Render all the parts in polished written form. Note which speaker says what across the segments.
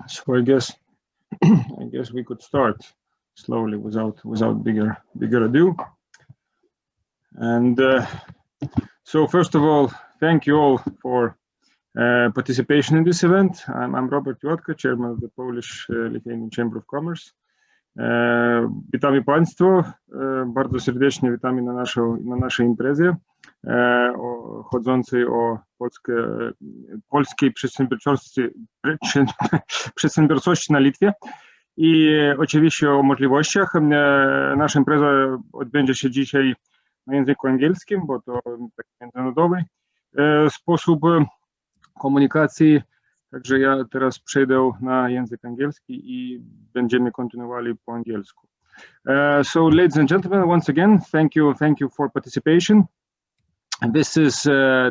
Speaker 1: So I guess we could start slowly without bigger ado. And so first of all, thank you all for participation in this event. I'm Robert Juotka, chairman of the Polish Lithuanian Chamber of Commerce. Witamy Państwo, bardzo serdecznie witamy na naszej imprezie chodzącej o polskiej przedsiębiorczości na Litwie i oczywiście o możliwościach. Nasza impreza odbędzie się dzisiaj na języku angielskim, bo to taki międzynarodowy sposób komunikacji. Także ja teraz przejdę na język angielski i będziemy kontynuowali po angielsku. So ladies and gentlemen, once again, thank you for participation. This is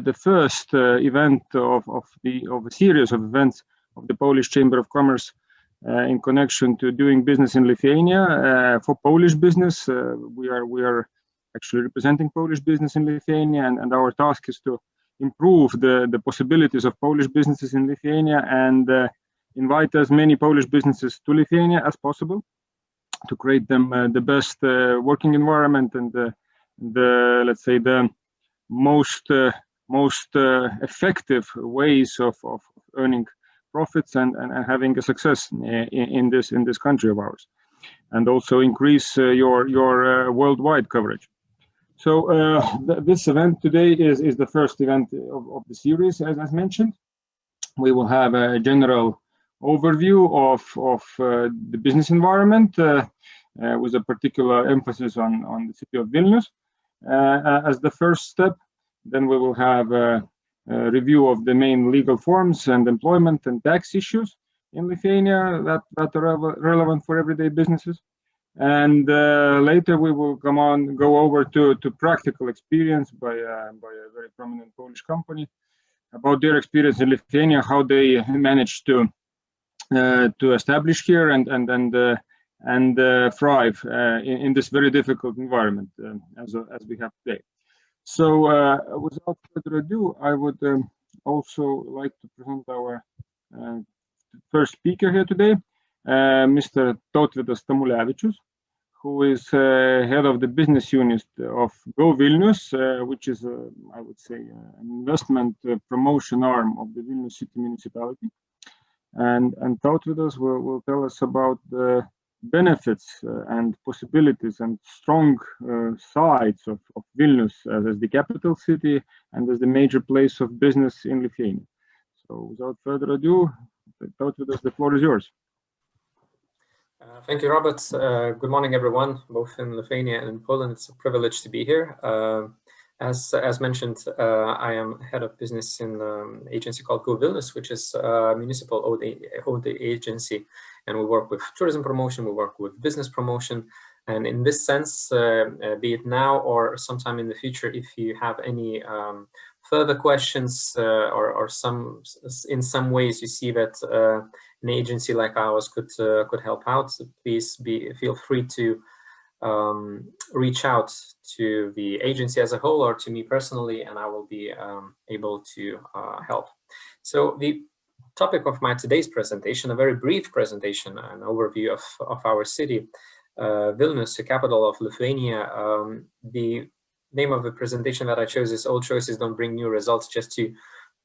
Speaker 1: the first event of a series of events of the Polish Chamber of Commerce in connection to doing business in Lithuania for Polish business. We are actually representing Polish business in Lithuania, and our task is to improve the possibilities of Polish businesses in Lithuania and invite as many Polish businesses to Lithuania as possible to create them the best working environment and the let's say the most effective ways of earning profits and having a success in this country of ours, and also increase your worldwide coverage. So this event today is the first event of the series, as mentioned. We will have a general overview of the business environment with a particular emphasis on the city of Vilnius as the first step. Then we will have a review of the main legal forms and employment and tax issues in Lithuania that are relevant for everyday businesses. And later we will go over to practical experience by a very prominent Polish company about their experience in Lithuania, how they managed to establish here and thrive in this very difficult environment as we have today. So without further ado, I would also like to present our first speaker here today, Mr. Tautvydas Tamulevičius, who is head of the business unit of Go Vilnius, which is, I would say, an investment promotion arm of the Vilnius city municipality. And Tautvydas will tell us about the benefits and possibilities and strong sides of Vilnius as the capital city and as the major place of business in Lithuania. So without further ado, Tautvydas, the floor is yours.
Speaker 2: Thank you, Robert. Good morning, everyone, both in Lithuania and in Poland. It's a privilege to be here. As mentioned, I am head of business in an agency called Go Vilnius, which is a municipal owned agency, and we work with tourism promotion, we work with business promotion, and in this sense, be it now or sometime in the future, if you have any further questions or in some ways you see that an agency like ours could help out, so please feel free to reach out to the agency as a whole or to me personally, and I will be able to help. So the topic of my today's presentation, a very brief presentation, an overview of our city, Vilnius, the capital of Lithuania. The name of the presentation that I chose is "Old Choices Don't Bring New Results," just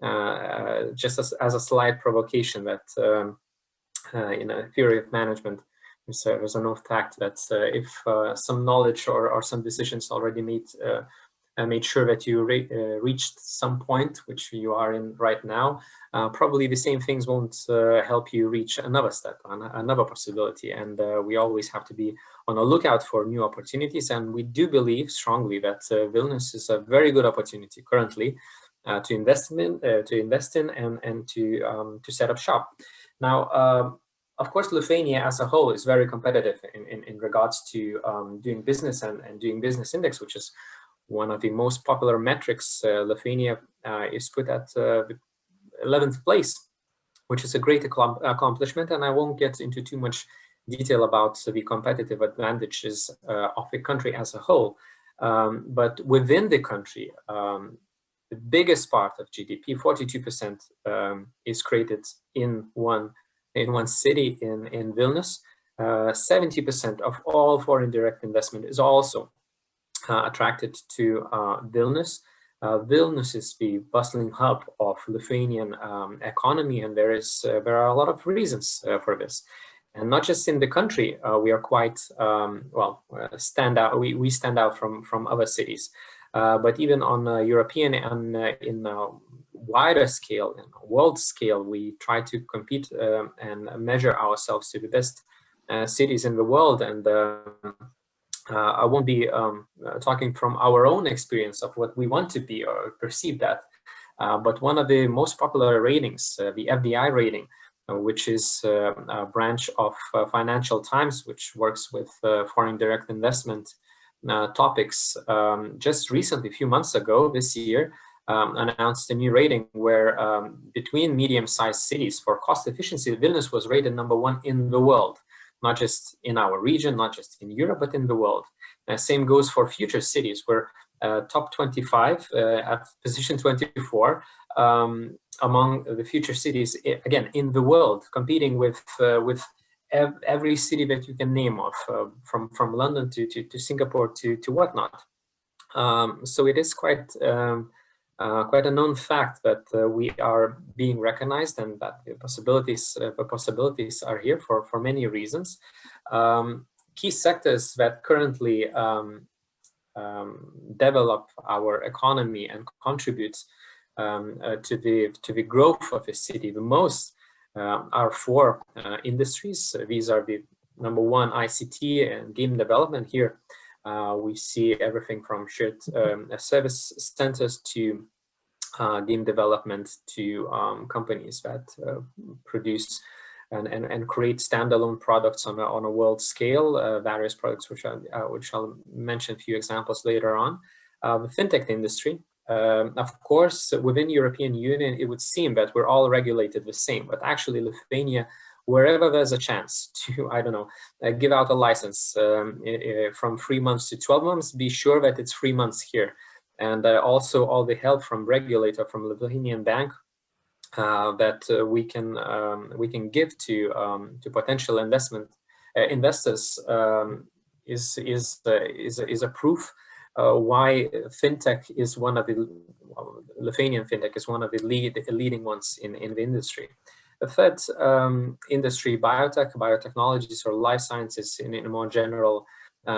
Speaker 2: as a slight provocation that in a theory of management, there's an old fact that if some knowledge or some decisions already made sure that you reached some point which you are in right now, probably the same things won't help you reach another step, another possibility. And we always have to be on the lookout for new opportunities. And we do believe strongly that Vilnius is a very good opportunity currently to invest in and to set up shop. Now, of course, Lithuania as a whole is very competitive in regards to doing business and doing business index, which is one of the most popular metrics. Lithuania is put at the 11th place, which is a great accomplishment. And I won't get into too much detail about the competitive advantages of the country as a whole. But within the country, the biggest part of GDP, 42%, is created in one in one city in Vilnius, 70% of all foreign direct investment is also attracted to Vilnius. Vilnius is the bustling hub of Lithuanian economy, and there are a lot of reasons for this. And not just in the country, we are quite stand out. We stand out from other cities, but even on a European and in a wider scale, in a world scale, we try to compete and measure ourselves to the best cities in the world. And I won't be talking from our own experience of what we want to be or perceive that, but one of the most popular ratings, the FDI rating, which is a branch of Financial Times, which works with foreign direct investment topics, just recently, a few months ago, this year, announced a new rating where between medium-sized cities for cost efficiency, Vilnius was rated #1 in the world. Not just in our region, not just in Europe, but in the world. Same goes for future cities, where top 25 at position 24 among the future cities, again, in the world, competing with every city that you can name of, from London to Singapore to whatnot. So it is quite a known fact that we are being recognized, and that the possibilities are here for many reasons. Key sectors that currently develop our economy and contribute to the growth of a city the most are 4 industries. These are the #1, ICT and game development. Here we see everything from shared service centers to game development to companies that produce and create standalone products on a world scale, various products which I'll mention a few examples later on. The fintech industry, of course, within European Union, it would seem that we're all regulated the same, but actually Lithuania, wherever there's a chance to, I don't know, give out a license from 3 months to 12 months, be sure that it's 3 months here. And also all the help from regulator, from Lithuanian bank, that we can give to potential investors is a proof why fintech is one of the Lithuanian fintech is one of the leading ones in the industry. The third industry, biotechnologies or life sciences in a more general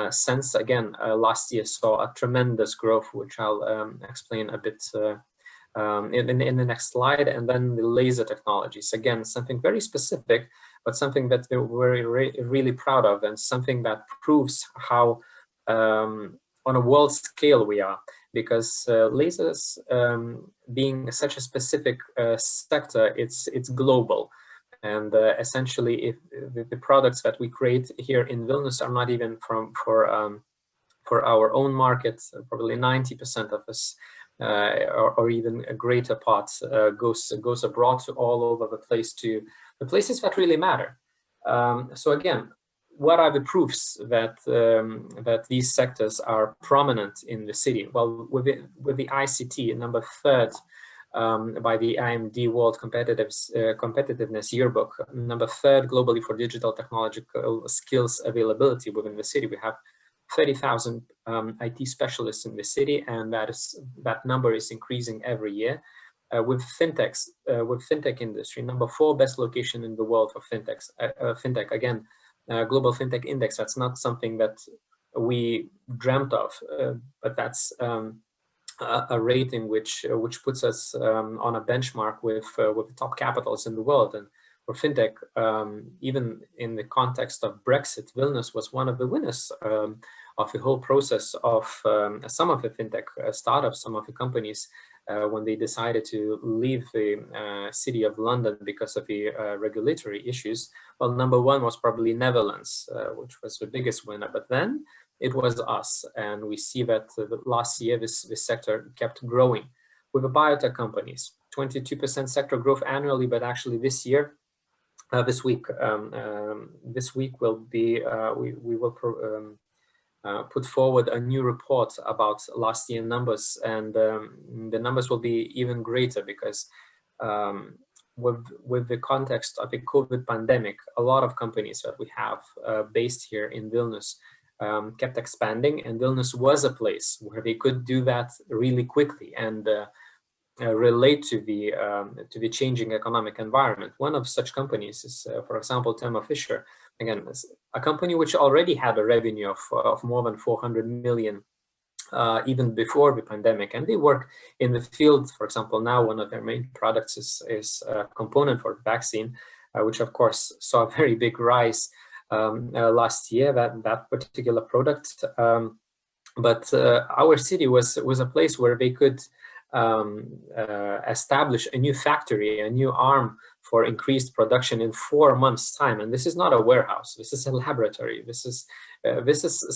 Speaker 2: sense, again, last year saw a tremendous growth, which I'll explain a bit in the next slide. And then the laser technologies, again, something very specific, but something that we're really proud of, and something that proves how on a world scale we are, because lasers, being such a specific sector, it's global. And essentially, if the products that we create here in Vilnius are not even for our own market, probably 90% of us, or even a greater part, goes abroad to all over the place, to the places that really matter. So again, what are the proofs that that these sectors are prominent in the city? Well, with the ICT, number 3rd by the IMD World Competitiveness Yearbook, number 3rd globally for digital technological skills availability within the city. We have 30,000 IT specialists in the city, and that number is increasing every year. With fintech industry, number 4 best location in the world for fintechs. Fintech, again, Global Fintech Index. That's not something that we dreamt of, but that's a rating which puts us on a benchmark with the top capitals in the world. And for fintech, even in the context of Brexit, Vilnius was one of the winners of the whole process of some of the fintech startups, some of the companies, when they decided to leave the city of London because of the regulatory issues. Well, number 1 was probably Netherlands, which was the biggest winner, but then it was us. And we see that last year, this sector kept growing. With the biotech companies, 22% sector growth annually, but actually this year, this week will be, we will put forward a new report about last year numbers, and the numbers will be even greater, because with the context of the COVID pandemic, a lot of companies that we have based here in Vilnius kept expanding, and Vilnius was a place where they could do that really quickly and relate to the changing economic environment. One of such companies is, for example, Thermo Fisher. Again, a company which already had a revenue of more than 400 million even before the pandemic, and they work in the field. For example, now one of their main products is a component for the vaccine, which of course saw a very big rise last year, that particular product. But our city was a place where they could establish a new factory, a new arm for increased production in 4 months' time. And this is not a warehouse. This is a laboratory. This is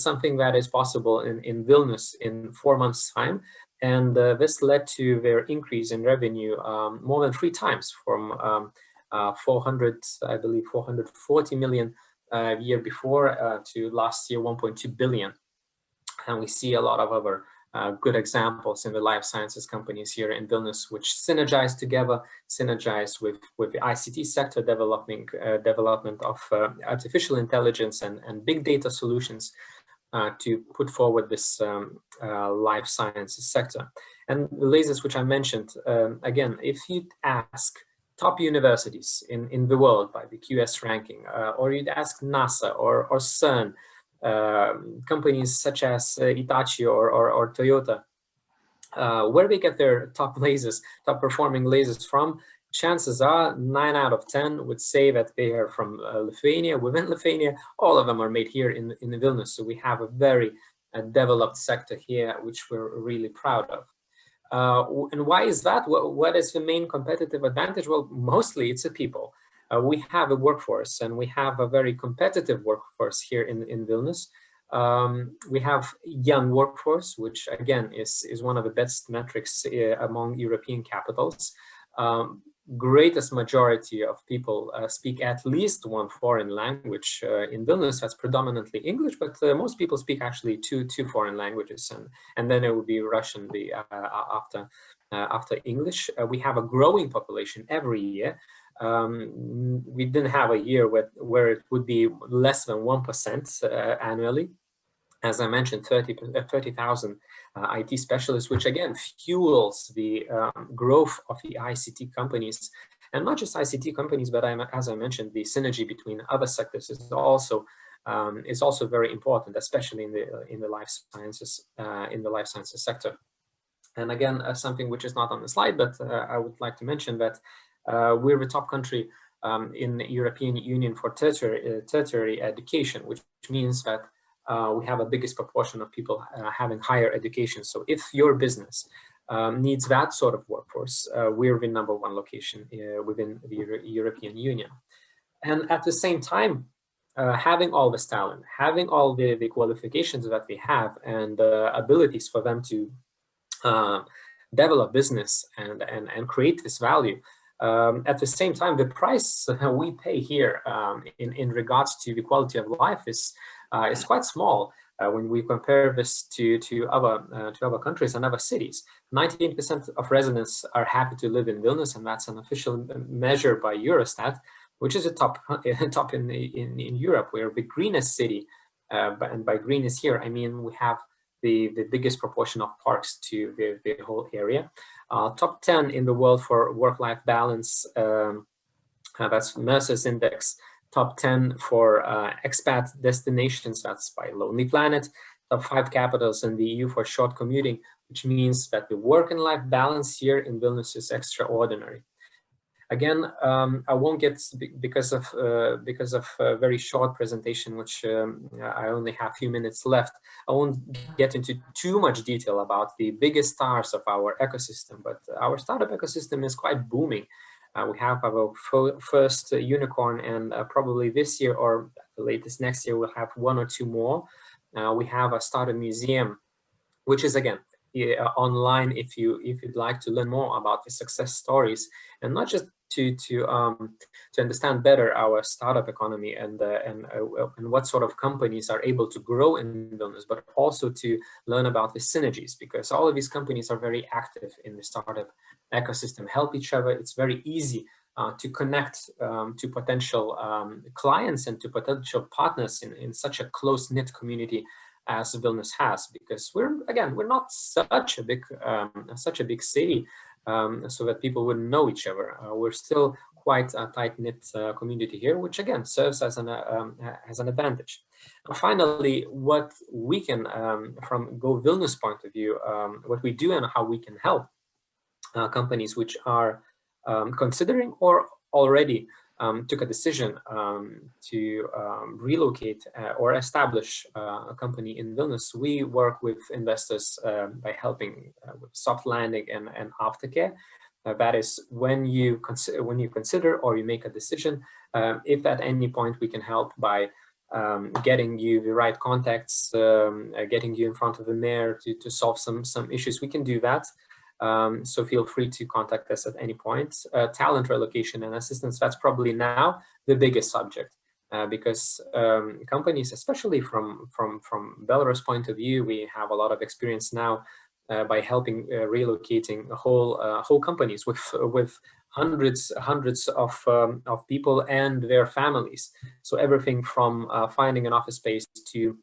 Speaker 2: something that is possible in Vilnius in 4 months' time. And this led to their increase in revenue more than 3 times, from 440 million year before to last year 1.2 billion. And we see a lot of other good examples in the life sciences companies here in Vilnius, which synergize together, synergize with the ICT sector, development of artificial intelligence and big data solutions to put forward this life sciences sector. And the lasers which I mentioned, again, if you ask top universities in the world by the QS ranking, or you'd ask NASA or CERN, companies such as Hitachi or Toyota, where they get their top performing lasers from, chances are 9 out of 10 would say that they are from Lithuania. Within Lithuania, all of them are made here in Vilnius. So we have a very developed sector here, which we're really proud of. And why is that? What is the main competitive advantage? Well, mostly it's the people. We have a workforce, and we have a very competitive workforce here in Vilnius. We have young workforce, which again is one of the best metrics among European capitals. Greatest majority of people speak at least one foreign language. In Vilnius, that's predominantly English, but most people speak actually two foreign languages, and then it would be Russian after English. We have a growing population every year. We didn't have a year where it would be less than 1% annually. As I mentioned, 30,000 IT specialists, which again fuels the growth of the ICT companies, and not just ICT companies, but as I mentioned, the synergy between other sectors is also very important, especially in the life sciences sector. And again, something which is not on the slide, but I would like to mention that we're the top country in the European Union for tertiary education, which means that we have a biggest proportion of people having higher education. So if your business needs that sort of workforce, we're the #1 location within the European Union. And at the same time, having all this talent, having all the qualifications that we have, and abilities for them to develop business and create this value, at the same time, the price we pay here in regards to the quality of life is quite small when we compare this to other countries and other cities. 19% of residents are happy to live in Vilnius, and that's an official measure by Eurostat, which is a top in Europe. We're the greenest city, and by greenest here I mean we have the biggest proportion of parks to the whole area. Top 10 in the world for work-life balance. That's Mercer's index. Top 10 for expat destinations, that's by Lonely Planet. Top 5 capitals in the EU for short commuting, which means that the work and life balance here in Vilnius is extraordinary. Again, I won't get, because of a very short presentation, which I only have a few minutes left, I won't get into too much detail about the biggest stars of our ecosystem, but our startup ecosystem is quite booming. We have our first unicorn, and probably this year or the latest next year, we'll have 1 or 2 more. We have a startup museum, which is again online if you'd like to learn more about the success stories, and not just to understand better our startup economy and what sort of companies are able to grow in Vilnius, but also to learn about the synergies, because all of these companies are very active in the startup ecosystem, help each other. It's very easy to connect to potential clients and to potential partners in such a close-knit community as Vilnius has, because we're not such a big city, so that people wouldn't know each other. We're still quite a tight-knit community here, which again serves as an advantage. Finally, what we can, from Go Vilnius point of view, what we do and how we can help companies which are considering or already took a decision to relocate or establish a company in Vilnius. We work with investors by helping with soft landing and aftercare. That is when you consider or you make a decision. If at any point we can help by getting you the right contacts, getting you in front of the mayor to solve some issues, we can do that. So feel free to contact us at any point. Talent relocation and assistance, that's probably now the biggest subject, because companies, especially from Belarus point of view, we have a lot of experience now by helping relocating whole companies with hundreds of people and their families. So everything from finding an office space to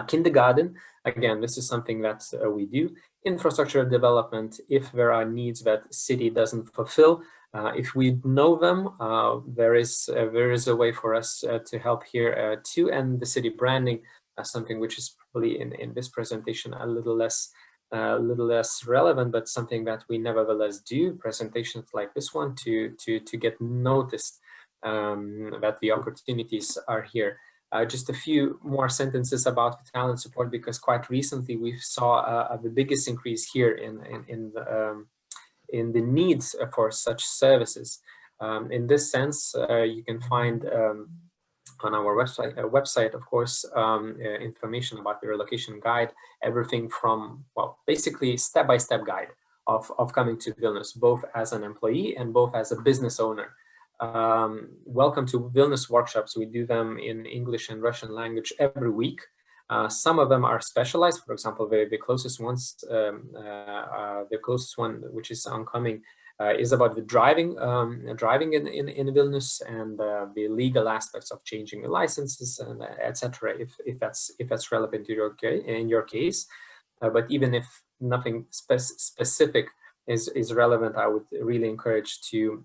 Speaker 2: kindergarten. Again, this is something that we do. Infrastructure development, if there are needs that city doesn't fulfill, if we know them, there is a way for us to help here too. And the city branding, something which is probably in this presentation a little less relevant, but something that we nevertheless do. Presentations like this one to get noticed that the opportunities are here. Just a few more sentences about the talent support, because quite recently we saw the biggest increase here in the needs for such services. In this sense, you can find on our website, of course, information about the relocation guide, everything from, well, basically step-by-step guide of coming to Vilnius, both as an employee and both as a business owner. Welcome to Vilnius workshops. We do them in English and Russian language every week. Some of them are specialized. For example, the closest ones, the closest one which is oncoming is about the driving in Vilnius and the legal aspects of changing the licenses and etc. If that's relevant to in your case, but even if nothing specific is relevant, I would really encourage to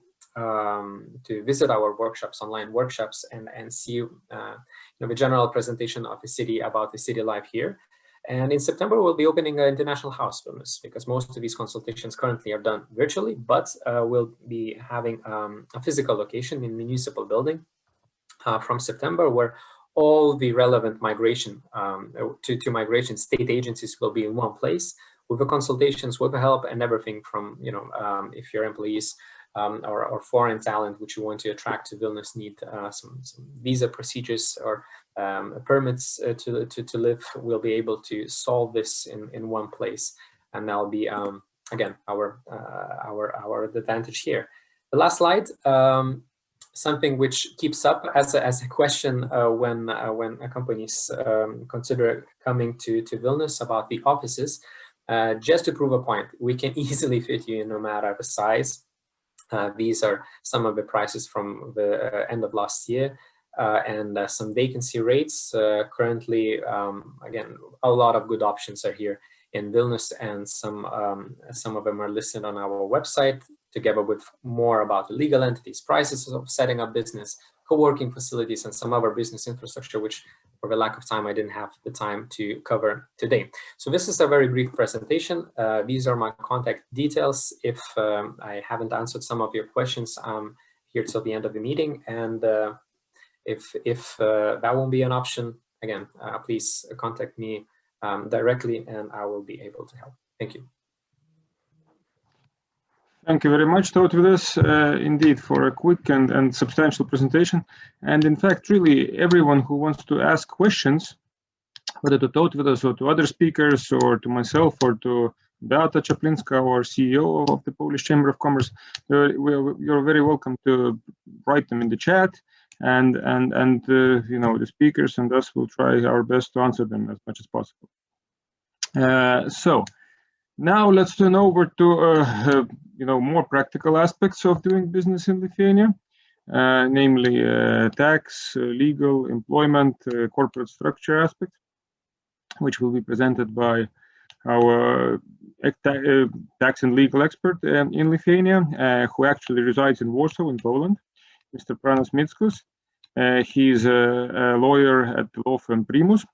Speaker 2: visit our workshops, online workshops, and see the general presentation of the city, about the city life here. And in September, we'll be opening an international house Vilnius, because most of these consultations currently are done virtually, but we'll be having a physical location in municipal building from September, where all the relevant migration to migration state agencies will be in one place, with the consultations, with the help, and everything from, if your employees or foreign talent which you want to attract to Vilnius need some visa procedures or permits to live, we'll be able to solve this in one place, and that'll be again our advantage here. The last slide, something which keeps up as a question when companies consider coming to Vilnius about the offices. Just to prove a point, we can easily fit you in no matter the size. These are some of the prices from the end of last year, and some vacancy rates. Currently, again, a lot of good options are here in Vilnius, and some of them are listed on our website, together with more about the legal entities, prices of setting up business, co-working facilities, and some other business infrastructure, which for the lack of time, I didn't have the time to cover today. So this is a very brief presentation. These are my contact details. If I haven't answered some of your questions, I'm here till the end of the meeting. And if that won't be an option, again, please contact me directly, and I will be able to help. Thank you.
Speaker 1: Thank you very much, Tautvydas, indeed, for a quick and substantial presentation. And in fact, really, everyone who wants to ask questions, whether to Tautvydas or to other speakers or to myself or to Beata Czaplinska, our CEO of the Polish Chamber of Commerce, you're very welcome to write them in the chat, and the speakers and us will try our best to answer them as much as possible. So Now let's turn over to more practical aspects of doing business in Lithuania, namely tax, legal, employment, corporate structure aspects, which will be presented by our tax and legal expert in Lithuania, who actually resides in Warsaw, in Poland, Mr. Pranas Mickus. He's a lawyer at the law firm Primus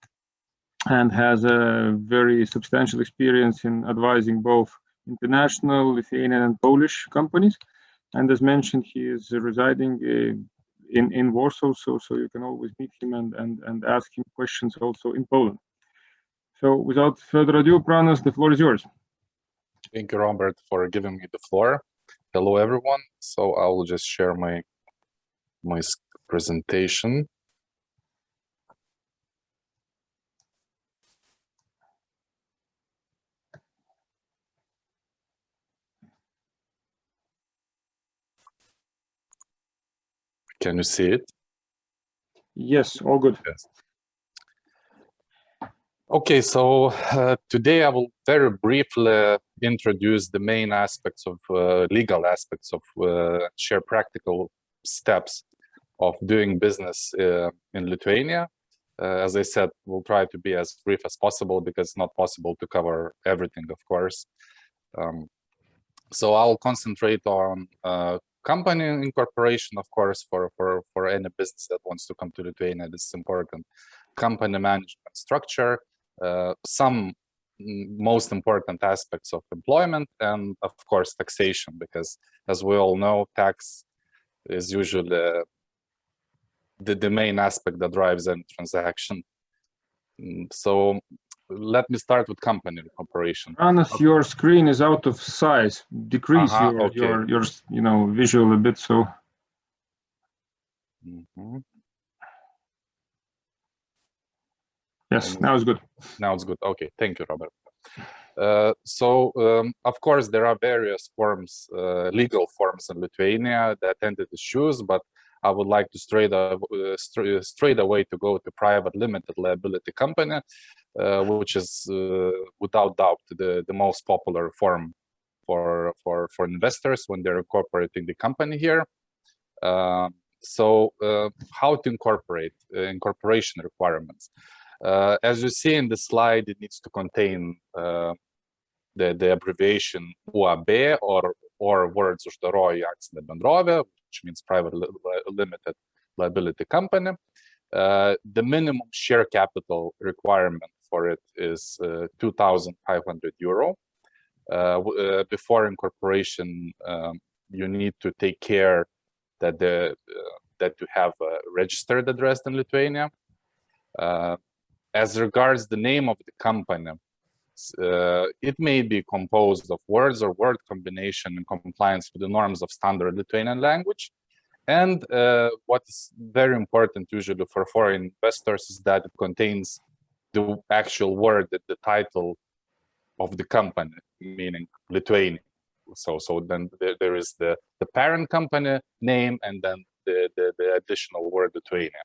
Speaker 1: and has a very substantial experience in advising both international, Lithuanian, and Polish companies. And as mentioned, he is residing in Warsaw, so you can always meet him and ask him questions also in Poland. So without further ado, Pranas, the floor is yours.
Speaker 3: Thank you, Robert, for giving me the floor. Hello, everyone. So I will just share my presentation. Can you see it?
Speaker 1: Yes, all good.
Speaker 3: Yes. Okay, so today I will very briefly introduce the main aspects of legal aspects of share practical steps of doing business in Lithuania. As I said, we'll try to be as brief as possible because it's not possible to cover everything, of course. So I'll concentrate on company incorporation, of course, for any business that wants to come to Lithuania. This is important. Company management structure, some most important aspects of employment, and of course taxation, because as we all know, tax is usually the main aspect that drives any transaction. So let me start with company incorporation.
Speaker 1: Pranas, your screen is out of size. Decrease your visual a bit. So. Yes, now it's good.
Speaker 3: Now it's good. Okay, thank you, Robert. Of course, there are various forms, legal forms in Lithuania that entities choose, but I would like to straight away to go to private limited liability company, which is without doubt the most popular form for investors when they're incorporating the company here. How to incorporate, incorporation requirements. As you see in the slide, it needs to contain the abbreviation UAB or words uždaroji akcinė bendrovė, which means private limited liability company. The minimum share capital requirement for it is 2,500 euro. Before incorporation, you need to take care that you have a registered address in Lithuania. As regards the name of the company, it may be composed of words or word combination in compliance with the norms of standard Lithuanian language. And what is very important usually for foreign investors is that it contains the actual word, the title of the company, meaning Lithuania. So then there is the parent company name and then the additional word Lithuania.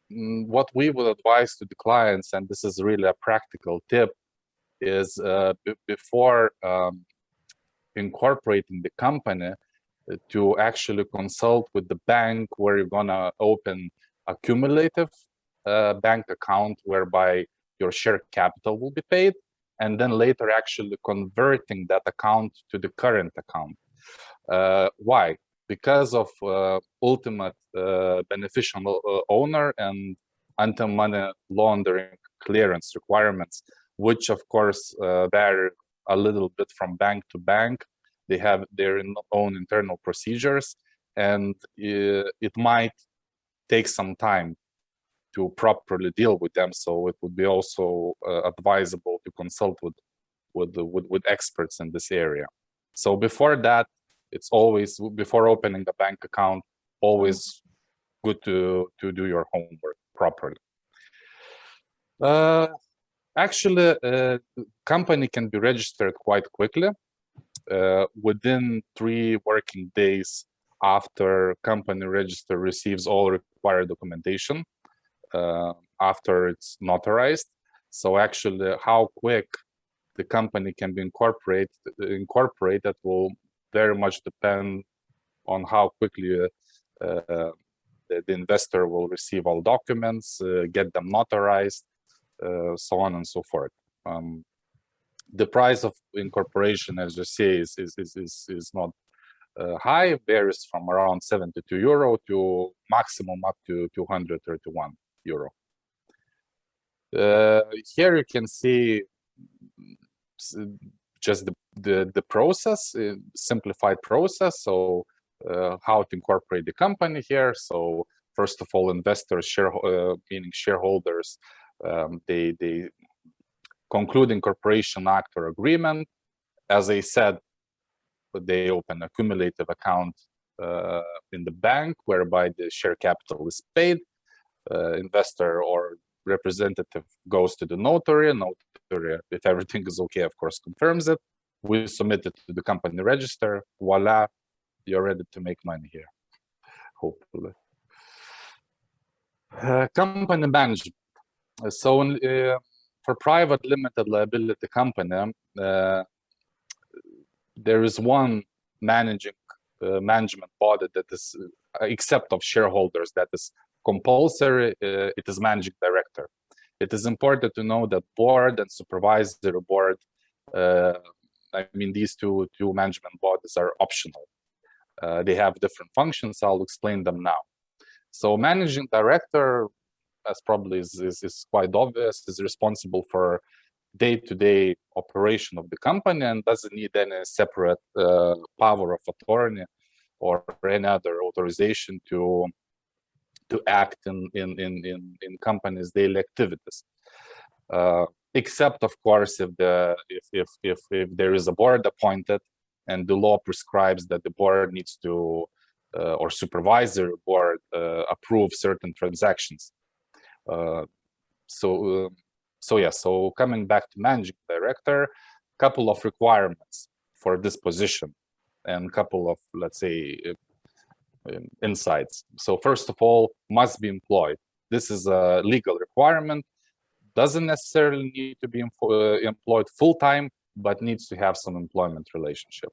Speaker 3: What we would advise to the clients, and this is really a practical tip, is before incorporating the company, to actually consult with the bank where you're gonna open a cumulative bank account whereby your share capital will be paid, and then later actually converting that account to the current account. Why? Because of ultimate beneficial owner and anti-money laundering clearance requirements, which of course vary a little bit from bank to bank. They have their own internal procedures, and it might take some time to properly deal with them. So it would be also advisable to consult with experts in this area. So before that, it's always, before opening a bank account, always good to do your homework properly. Actually, company can be registered quite quickly. Within 3 working days after company register receives all required documentation, after it's notarized. So actually, how quick the company can be incorporated will very much depend on how quickly the investor will receive all documents, get them notarized, so on and so forth. The price of incorporation, as you say, is not high, varies from around 72 euro to maximum up to 231 euro. Here you can see just the process, simplified process. So how to incorporate the company here. So first of all, investors, meaning shareholders, they conclude incorporation act or agreement. As I said, they open a cumulative account in the bank whereby the share capital is paid. Investor or representative goes to the notary. Notary, if everything is okay, of course, confirms it. We submit it to the company register. Voila, you're ready to make money here, hopefully. Company management. So for private limited liability company, there is one management body that is, except of shareholders, that is compulsory. It is managing director. It is important to know that board and supervisory board, I mean, these two management bodies are optional. They have different functions. I'll explain them now. So managing director, as probably is quite obvious, is responsible for day-to-day operation of the company and doesn't need any separate power of attorney or any other authorization to act in company's daily activities. Except, of course, if there is a board appointed and the law prescribes that the board needs to or supervisory board approve certain transactions. So coming back to managing director, couple of requirements for this position and couple of, let's say, insights. So first of all, must be employed. This is a legal requirement. Doesn't necessarily need to be employed full-time, but needs to have some employment relationship.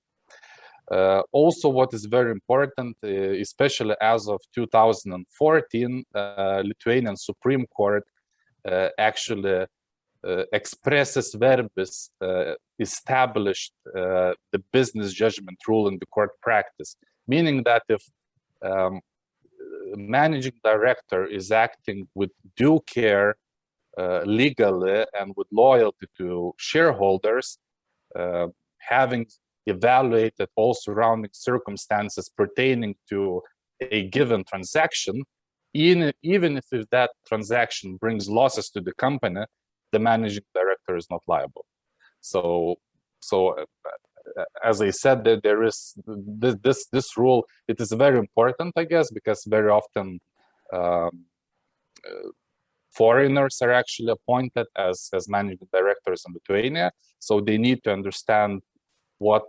Speaker 3: Also, what is very important, especially as of 2014, Lithuanian Supreme Court actually expresses verbis established the business judgment rule in the court practice, meaning that if managing director is acting with due care legally and with loyalty to shareholders, having evaluated all surrounding circumstances pertaining to a given transaction, even if that transaction brings losses to the company, the managing director is not liable. So as I said, there is this rule. It is very important, I guess, because very often foreigners are actually appointed as managing directors in Lithuania, so they need to understand what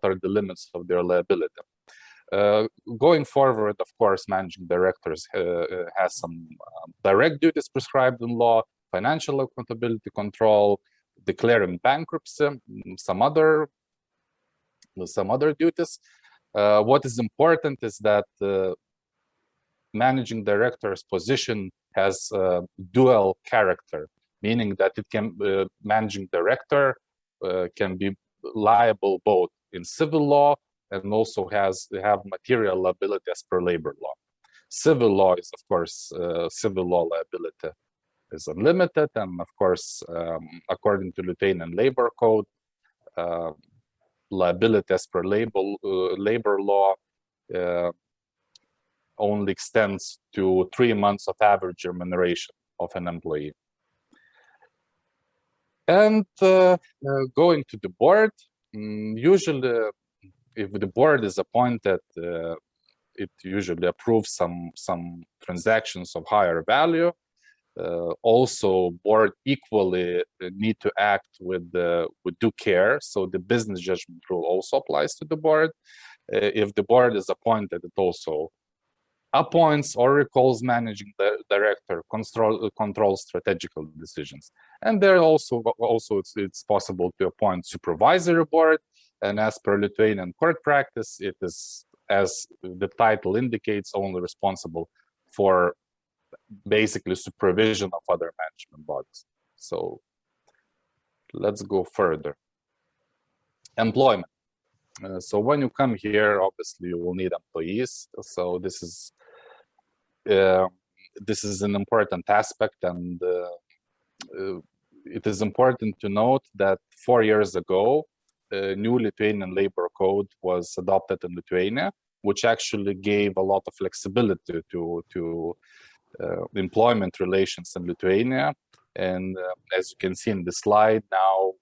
Speaker 3: are the limits of their liability. Going forward, of course, managing directors has some direct duties prescribed in law, financial accountability control, declaring bankruptcy, some other duties. What is important is that managing director's position has dual character, meaning that it can managing director can be liable both in civil law and also have material liability as per labor law. Civil law is, of course, civil law liability is unlimited, and of course, according to Lithuanian labor code, liability as per labor law only extends to 3 months of average remuneration of an employee. And going to the board, usually if the board is appointed, it usually approves some transactions of higher value. Also, board equally need to act with due care, so the business judgment rule also applies to the board. If the board is appointed, it also appoints or recalls managing director, controls strategical decisions. And there also it's possible to appoint supervisory board. And as per Lithuanian court practice, it is, as the title indicates, only responsible for basically supervision of other management bodies. So let's go further. Employment. So when you come here, obviously you will need employees. So this is an important aspect, and it is important to note that 4 years ago, a new Lithuanian labor code was adopted in Lithuania, which actually gave a lot of flexibility to employment relations in Lithuania. And as you can see in the slide now,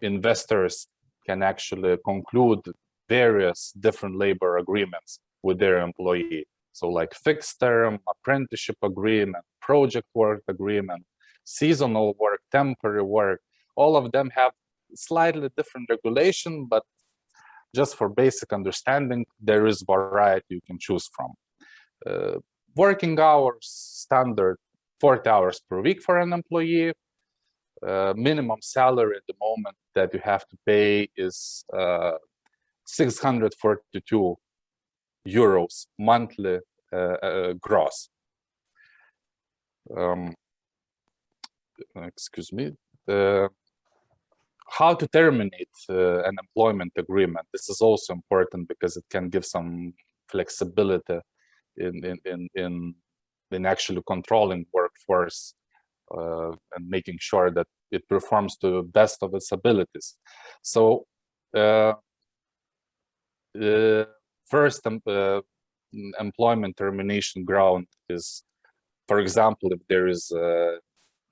Speaker 3: investors can actually conclude various different labor agreements with their employee. So like fixed term, apprenticeship agreement, project work agreement, seasonal work, temporary work, all of them have slightly different regulation, but just for basic understanding, there is variety you can choose from. Working hours, standard 40 hours per week for an employee. Minimum salary at the moment that you have to pay is 642 euros monthly gross. Excuse me. How to terminate an employment agreement. This is also important because it can give some flexibility in actually controlling workforce and making sure that it performs to the best of its abilities. So first employment termination ground is, for example, if there is a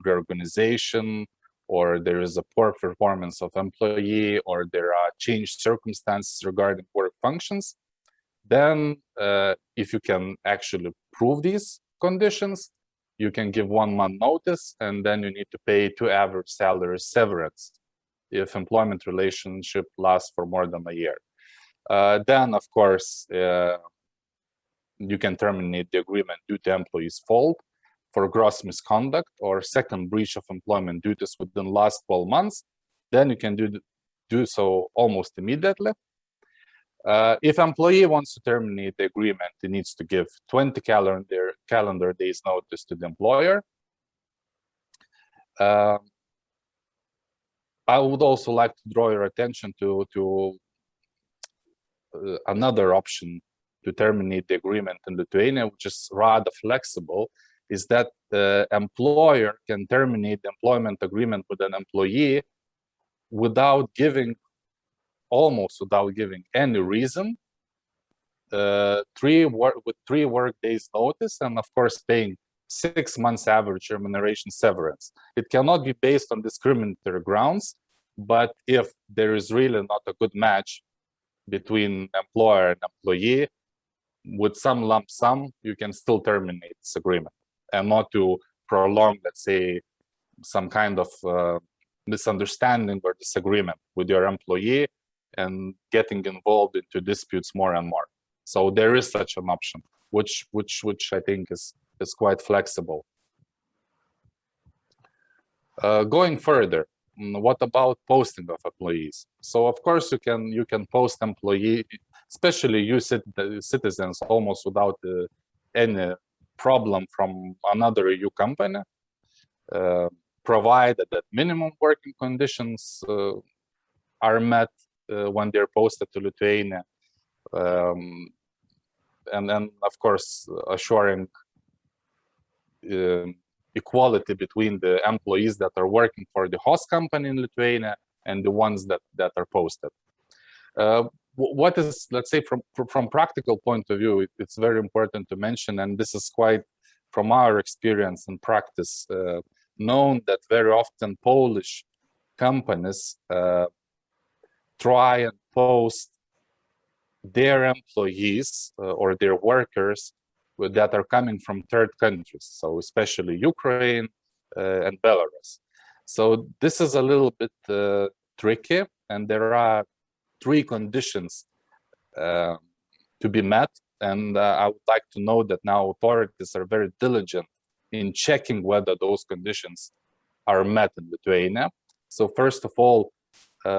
Speaker 3: reorganization, or there is a poor performance of employee, or there are changed circumstances regarding work functions, then if you can actually prove these conditions, you can give 1 month notice, and then you need to pay 2 average salaries severance if employment relationship lasts for more than a year. Then, of course, you can terminate the agreement due to employee's fault, for gross misconduct, or second breach of employment duties within the last 12 months. Then you can do so almost immediately. If employee wants to terminate the agreement, he needs to give 20 calendar days notice to the employer. I would also like to draw your attention to another option to terminate the agreement in Lithuania, which is rather flexible, is that the employer can terminate the employment agreement with an employee almost without giving any reason, with 3 work days notice, and of course paying 6 months average remuneration severance. It cannot be based on discriminatory grounds, but if there is really not a good match between employer and employee, with some lump sum, you can still terminate this agreement, and not to prolong, let's say, some kind of misunderstanding or disagreement with your employee and getting involved into disputes more and more. So there is such an option, which I think is quite flexible. Going further, what about posting of employees? So of course you can post employee, especially you citizens, almost without any problem from another EU company, provided that minimum working conditions are met when they're posted to Lithuania, and then of course assuring equality between the employees that are working for the host company in Lithuania and the ones that are posted. What is, let's say, from practical point of view, it's very important to mention, and this is quite from our experience and practice known, that very often Polish companies try and post their employees or their workers that are coming from third countries, so especially Ukraine and Belarus. So this is a little bit tricky, and there are 3 conditions to be met And I would like to note that now authorities are very diligent in checking whether those conditions are met in Lithuania. So first of all,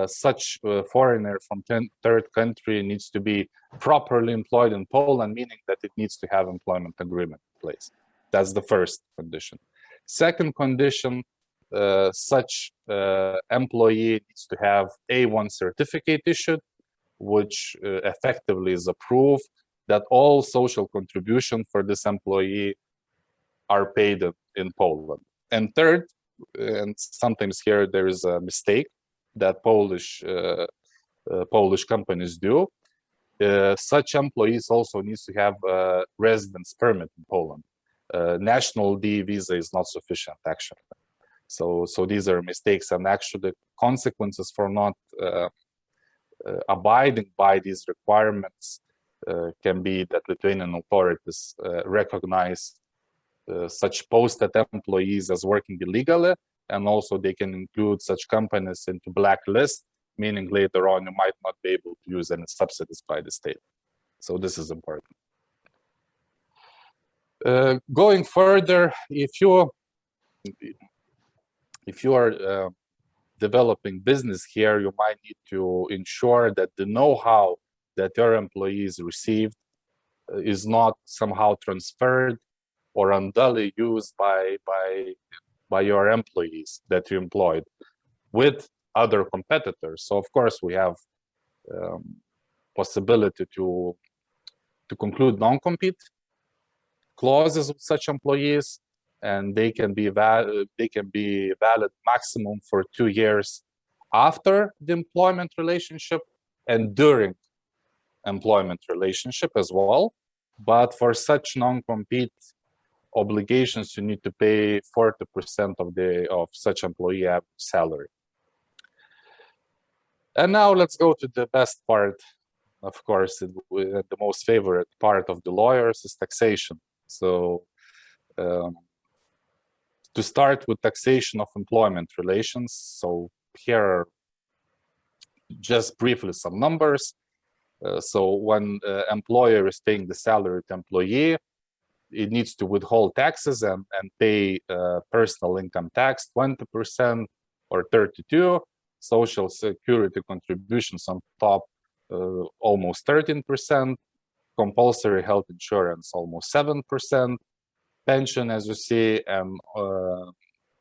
Speaker 3: such foreigner from third country needs to be properly employed in Poland, meaning that it needs to have employment agreement in place. That's the first condition. Second condition, such employee needs to have A1 certificate issued, which effectively is a proof that all social contribution for this employee are paid in Poland. And third, and sometimes here there is a mistake that Polish companies do. Such employees also needs to have a residence permit in Poland. National D visa is not sufficient, actually. So these are mistakes, and actually the consequences for not abiding by these requirements can be that Lithuanian authorities recognize such posted employees as working illegally, and also they can include such companies into blacklist, meaning later on you might not be able to use any subsidies by the state. So this is important. Going further, if you are developing business here, you might need to ensure that the know-how that your employees received is not somehow transferred or unduly used by your employees that you employed with other competitors. So of course we have possibility to conclude non-compete clauses with such employees, and they can be valid maximum for 2 years after the employment relationship and during employment relationship as well. But for such non-compete obligations, you need to pay 40% of such employee average salary. And now let's go to the best part. Of course, the most favorite part of the lawyers is taxation. So to start with taxation of employment relations. So here are just briefly some numbers. So when employer is paying the salaried employee, it needs to withhold taxes and pay personal income tax 20% or 32%, social security contributions on top almost 13%, compulsory health insurance almost 7%, pension, as you see, and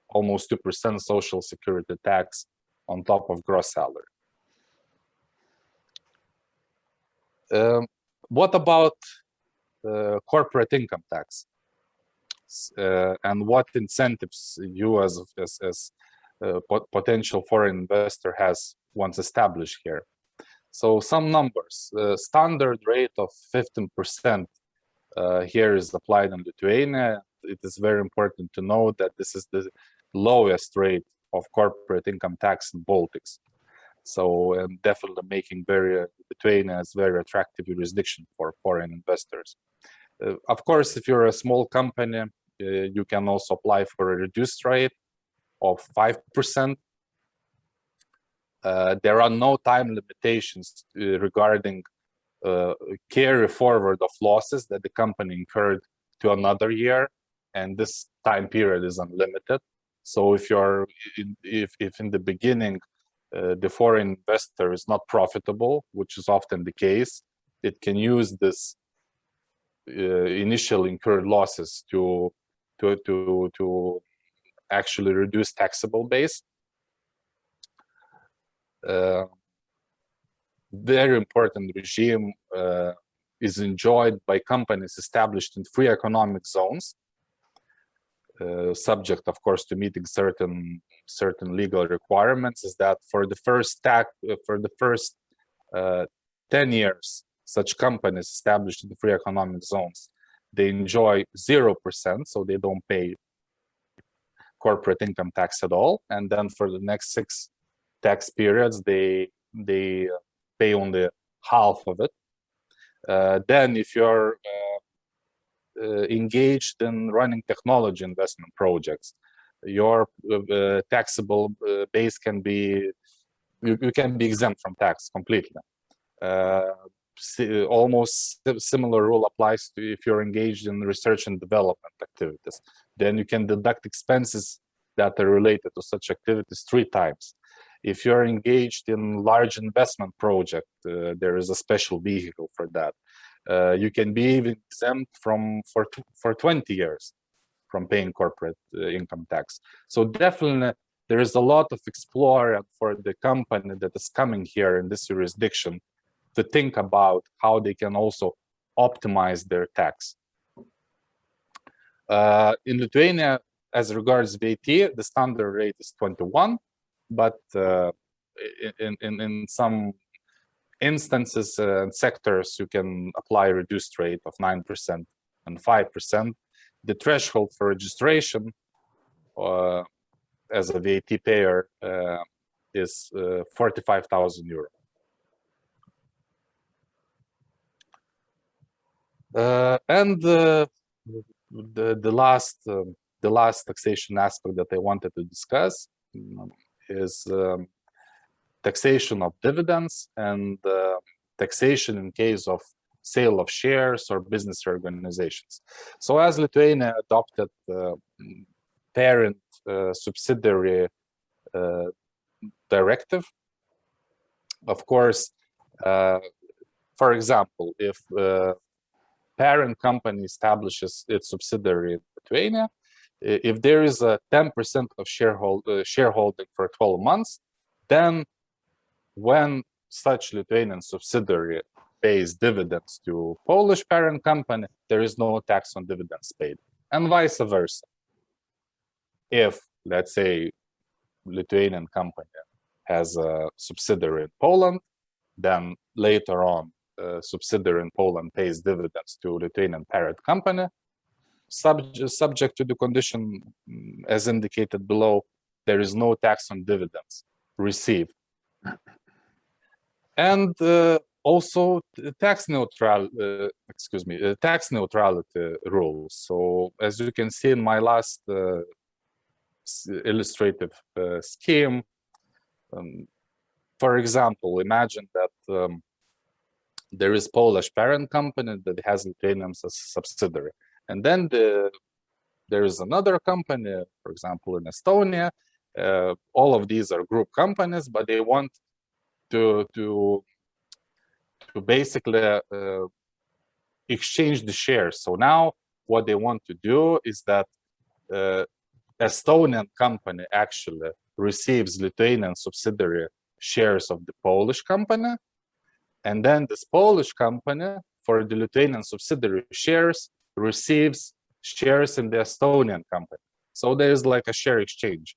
Speaker 3: almost 2% social security tax on top of gross salary. What about corporate income tax? And what incentives you as potential foreign investor has once established here? So some numbers. Standard rate of 15% here is applied in Lithuania. It is very important to note that this is the lowest rate of corporate income tax in Baltics. So definitely making Lithuania as very attractive jurisdiction for foreign investors. Of course, if you're a small company, you can also apply for a reduced rate of 5%. There are no time limitations regarding carry forward of losses that the company incurred to another year, and this time period is unlimited. So if in the beginning the foreign investor is not profitable, which is often the case, it can use this initial incurred losses to actually reduce taxable base. Very important regime is enjoyed by companies established in free economic zones, subject, of course, to meeting certain legal requirements. Is that for the first 10 years, such companies established in the free economic zones, they enjoy 0%, so they don't pay corporate income tax at all. And then for the next 6 tax periods, they pay only half of it. Then if you're engaged in running technology investment projects, your taxable base can be, you can be exempt from tax completely. almost similar rule applies to if you're engaged in research and development activities. Then you can deduct expenses that are related to such activities 3 times. If you're engaged in large investment project, there is a special vehicle for that. You can be even exempt for 20 years from paying corporate income tax. So definitely there is a lot of explore for the company that is coming here in this jurisdiction to think about how they can also optimize their tax. In Lithuania, as regards VAT, the standard rate is 21, but in some instances and sectors, you can apply a reduced rate of 9% and 5%. The threshold for registration as a VAT payer is 45,000 euro. And the last taxation aspect that I wanted to discuss is taxation of dividends and taxation in case of sale of shares or business organizations. So as Lithuania adopted parent subsidiary directive, of course, for example, if parent company establishes its subsidiary in Lithuania, if there is a 10% of shareholding for 12 months, then when such Lithuanian subsidiary pays dividends to Polish parent company, there is no tax on dividends paid, and vice versa. If, let's say, Lithuanian company has a subsidiary in Poland, then later on, subsidiary in Poland pays dividends to Lithuanian parent company, subject to the condition as indicated below, there is no tax on dividends received. And also tax neutrality rules. So as you can see in my last illustrative scheme, for example, imagine that there is Polish parent company that has Lithuanian as a subsidiary, and then there is another company, for example, in Estonia. All of these are group companies, but they want to basically exchange the shares. So now what they want to do is that Estonian company actually receives Lithuanian subsidiary shares of the Polish company, and then this Polish company for the Lithuanian subsidiary shares receives shares in the Estonian company. So there is like a share exchange.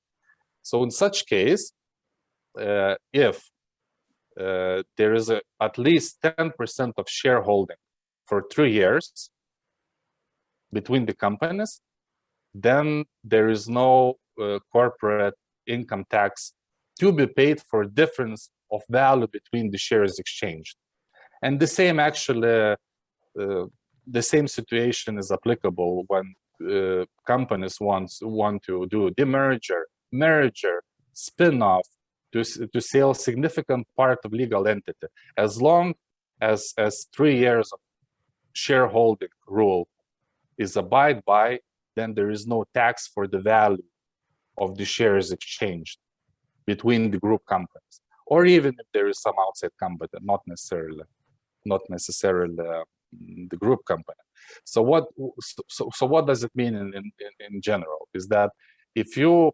Speaker 3: So in such case, if there is at least 10% of shareholding for 3 years between the companies, then there is no corporate income tax to be paid for difference of value between the shares exchanged. And the same actually, the same situation is applicable when companies want to do demerger, merger, spin-off, to sell significant part of legal entity. As long as 3 years of shareholding rule is abided by, then there is no tax for the value of the shares exchanged between the group companies, or even if there is some outside company, not necessarily the group company. So what does it mean in general? Is that if you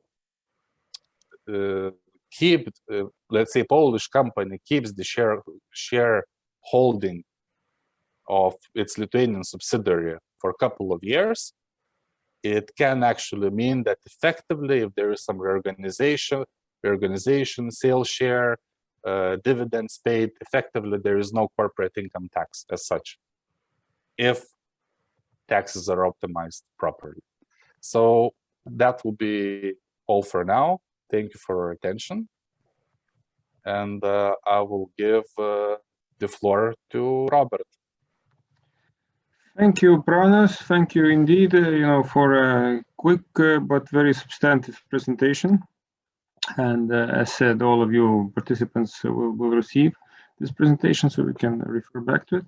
Speaker 3: keep, let's say, Polish company keeps the share holding of its Lithuanian subsidiary for a couple of years, it can actually mean that effectively, if there is some reorganization, sale share, dividends paid, effectively there is no corporate income tax as such, if taxes are optimized properly. So that will be all for now. Thank you for your attention. And I will give the floor to Robert.
Speaker 1: Thank you, Pranas. Thank you indeed, for a quick but very substantive presentation. And as said, all of you participants will receive this presentation, so we can refer back to it.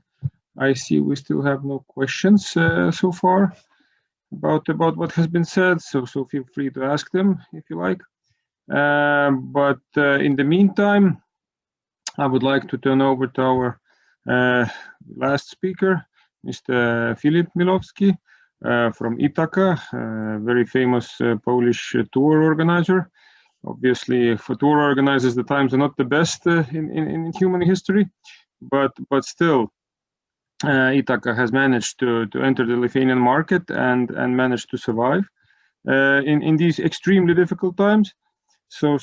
Speaker 1: I see we still have no questions so far about what has been said, so feel free to ask them if you like. But in the meantime, I would like to turn over to our last speaker, Mr. Filip Milowski from Ithaca, very famous Polish tour organizer. Obviously, for tour organizers, the times are not the best in human history, but still, Ithaca has managed to enter the Lithuanian market and managed to survive in these extremely difficult times. So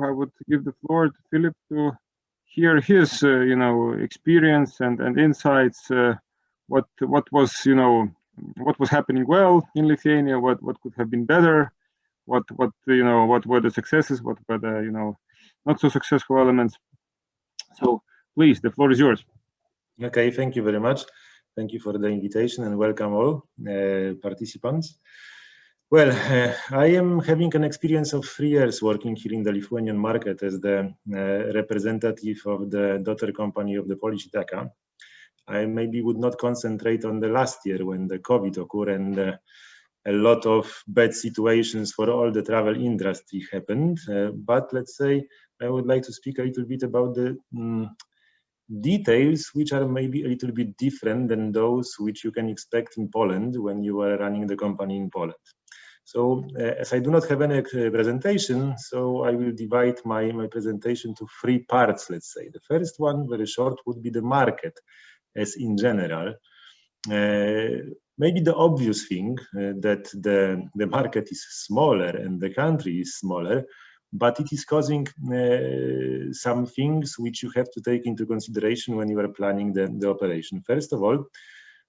Speaker 1: I would give the floor to Filip to hear his experience and insights. What was happening well in Lithuania? What could have been better? What were the successes? What were the not so successful elements? So please, the floor is yours.
Speaker 4: Okay, thank you very much. Thank you for the invitation and welcome all participants. Well, I am having an experience of 3 years working here in the Lithuanian market as the representative of the daughter company of the Polish Ithaca. I maybe would not concentrate on the last year when the COVID occurred and a lot of bad situations for all the travel industry happened. But let's say I would like to speak a little bit about the details which are maybe a little bit different than those which you can expect in Poland when you are running the company in Poland. So as I do not have any presentation, so I will divide my presentation to 3 parts, let's say. The first one, very short, would be the market as in general. Maybe the obvious thing that the market is smaller and the country is smaller, but it is causing some things which you have to take into consideration when you are planning the operation. First of all,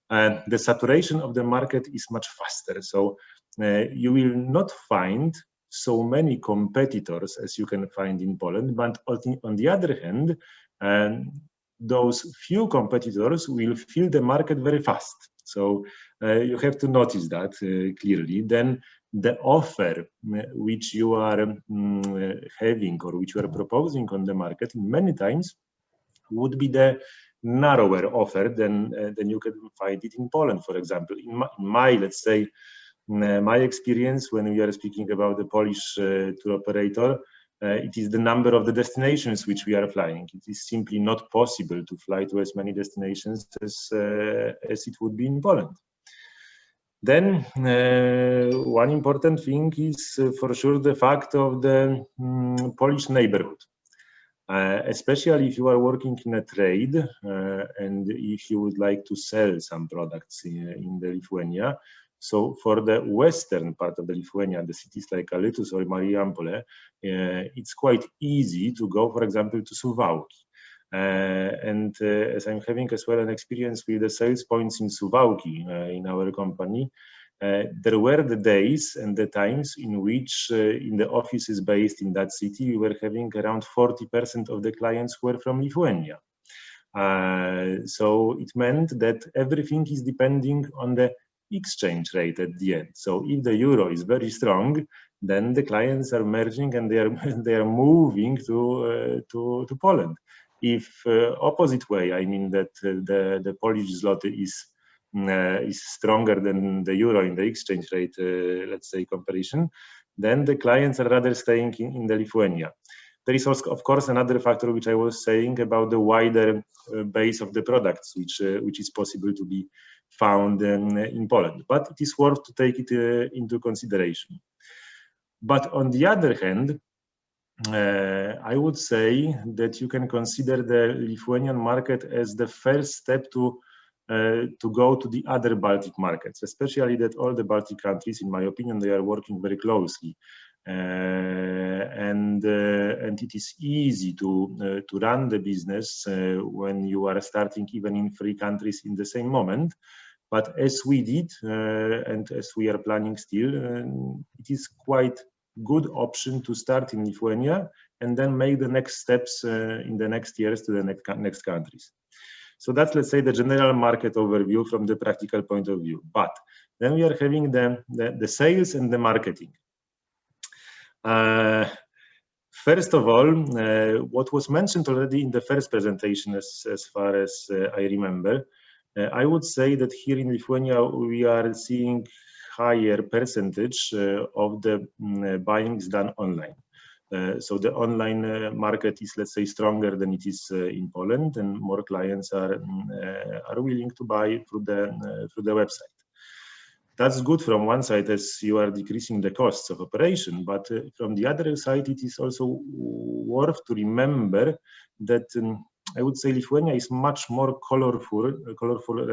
Speaker 4: the saturation of the market is much faster. So you will not find so many competitors as you can find in Poland, but on the other hand, those few competitors will fill the market very fast. So you have to notice that clearly. Then the offer which you are having or which you are proposing on the market many times would be the narrower offer than you can find it in Poland, for example. In my let's say, my experience when we are speaking about the Polish tour operator, it is the number of the destinations which we are flying. It is simply not possible to fly to as many destinations as it would be in Poland. Then one important thing is for sure the fact of the Polish neighborhood. Especially if you are working in a trade and if you would like to sell some products in the Lithuania. So for the western part of the Lithuania, the cities like Alytus or Marijampolė, it's quite easy to go, for example, to Suwałki. And as I'm having as well an experience with the sales points in Suwałki in our company, there were the days and the times in which in the offices based in that city, we were having around 40% of the clients who were from Lithuania. So it meant that everything is depending on the exchange rate at the end. So if the euro is very strong, then the clients are merging and they are moving to Poland. If opposite way, I mean that the Polish zloty is stronger than the euro in the exchange rate, let's say comparison, then the clients are rather staying in the Lithuania. There is also, of course, another factor which I was saying about the wider base of the products, which is possible to be found in Poland, but it is worth to take it into consideration. But on the other hand, I would say that you can consider the Lithuanian market as the first step to go to the other Baltic markets, especially that all the Baltic countries, in my opinion, they are working very closely. And it is easy to run the business when you are starting even in 3 countries in the same moment. But as we did and as we are planning still, it is quite good option to start in Lithuania and then make the next steps in the next years to the next countries. So that's, let's say, the general market overview from the practical point of view. But then we are having the sales and the marketing. First of all, what was mentioned already in the first presentation, as far as I remember, I would say that here in Lithuania we are seeing higher percentage of the buyings done online. So the online market is, let's say, stronger than it is in Poland, and more clients are willing to buy through the website. That's good from one side, as you are decreasing the costs of operation, but from the other side, it is also worth to remember that I would say Lithuania is much more colorful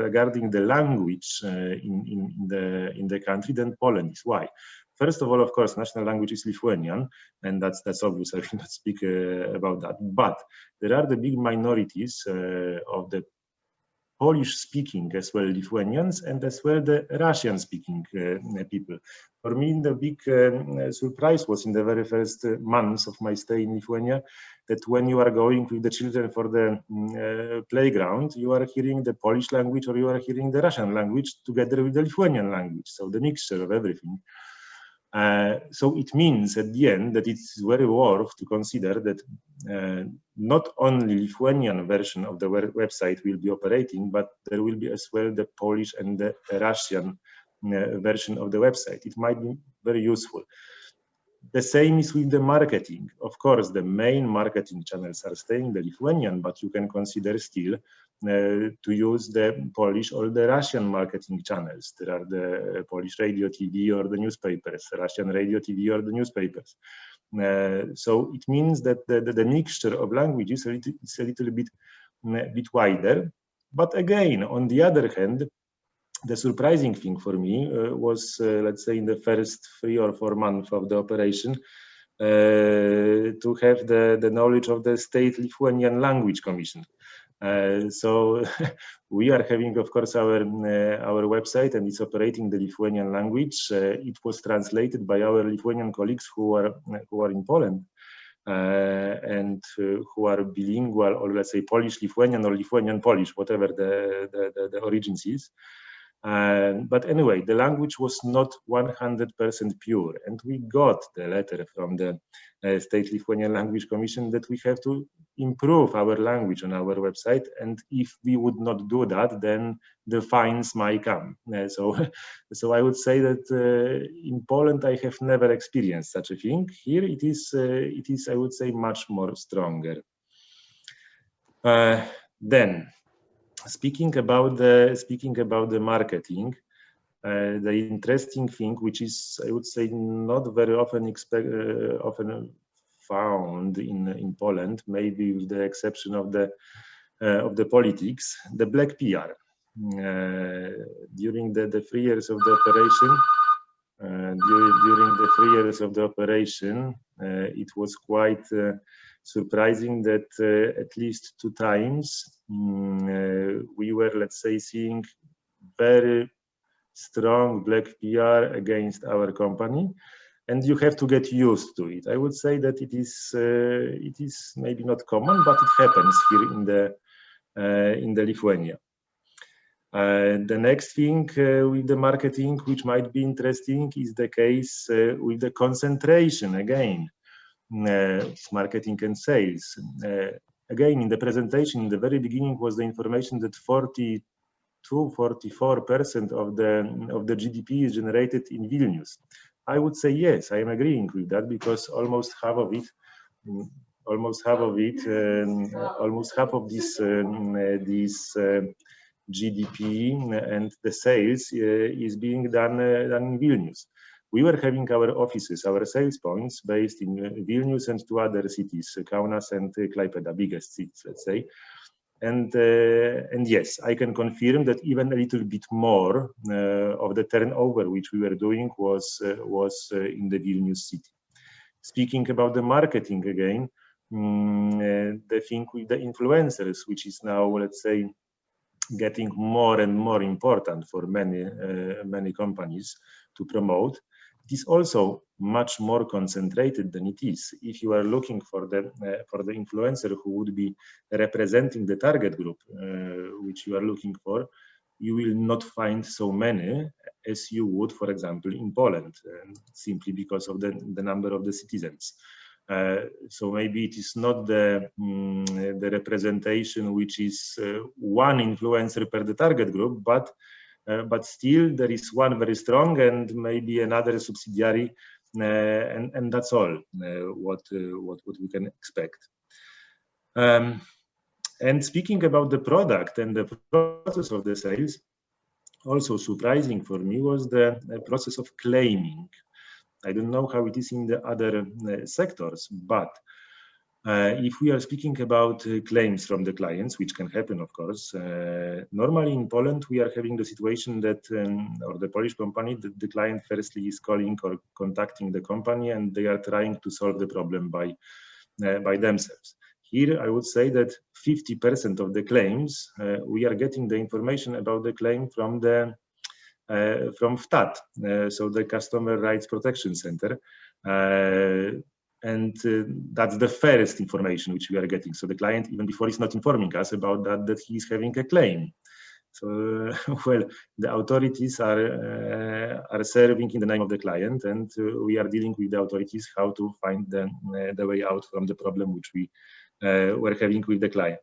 Speaker 4: regarding the language in the country than Poland is. Why? First of all, of course, national language is Lithuanian, and that's obvious. I will not speak about that. But there are the big minorities of the Polish-speaking as well Lithuanians, and as well the Russian-speaking people. For me, the big surprise was in the very first months of my stay in Lithuania that when you are going with the children for the playground, you are hearing the Polish language or you are hearing the Russian language together with the Lithuanian language. So the mixture of everything. So it means at the end that it's very worth to consider that not only Lithuanian version of the website will be operating, but there will be as well the Polish and the Russian version of the website. It might be very useful. The same is with the marketing. Of course, the main marketing channels are staying the Lithuanian, but you can consider still to use the Polish or the Russian marketing channels. There are the Polish radio, TV, or the newspapers, Russian radio, TV, or the newspapers. So it means that the mixture of languages is a little bit wider. But again, on the other hand, the surprising thing for me was, let's say, in the first 3 or 4 months of the operation, to have the knowledge of the State Lithuanian Language Commission. So we are having, of course, our website, and it's operating the Lithuanian language. It was translated by our Lithuanian colleagues who are in Poland. And who are bilingual, or let's say Polish-Lithuanian or Lithuanian-Polish, whatever the origins is. But anyway, the language was not 100% pure, and we got the letter from the State Lithuanian Language Commission that we have to improve our language on our website, and if we would not do that, then the fines might come. So I would say that in Poland I have never experienced such a thing. Here it is I would say much more stronger. Then. Speaking about the marketing, the interesting thing, which is, I would say, not very often found in Poland, maybe with the exception of the politics, the black PR. During the 3 years of the operation, it was quite surprising that at least 2 times we were, let's say, seeing very strong black PR against our company, and you have to get used to it. I would say that it is maybe not common, but it happens here in the Lithuania. The next thing with the marketing, which might be interesting, is the case with the concentration again. Marketing and sales. Again, in the presentation, in the very beginning was the information that 44% of the GDP is generated in Vilnius. I would say yes, I am agreeing with that, because almost half of this GDP and the sales is being done in Vilnius. We were having our offices, our sales points, based in Vilnius and 2 other cities, Kaunas and Klaipėda, biggest cities, let's say. And yes, I can confirm that even a little bit more of the turnover which we were doing was in the Vilnius city. Speaking about the marketing again, the thing with the influencers, which is now, let's say, getting more and more important for many companies to promote. It is also much more concentrated than it is. If you are looking for the influencer who would be representing the target group which you are looking for, you will not find so many as you would, for example, in Poland, simply because of the number of the citizens. So maybe it is not the representation which is one influencer per the target group, but still there is one very strong and maybe another subsidiary, and that's all what we can expect. And speaking about the product and the process of the sales, also surprising for me was the process of claiming. I don't know how it is in the other sectors, but if we are speaking about claims from the clients, which can happen, of course, normally in Poland, we are having the situation that, or the Polish company, the client firstly is calling or contacting the company, and they are trying to solve the problem by themselves. Here, I would say that 50% of the claims, we are getting the information about the claim from FTAT, so the Customer Rights Protection Center. And that's the first information which we are getting. So the client, even before, is not informing us about that he is having a claim. So, well, the authorities are serving in the name of the client, and we are dealing with the authorities how to find the way out from the problem which we were having with the client.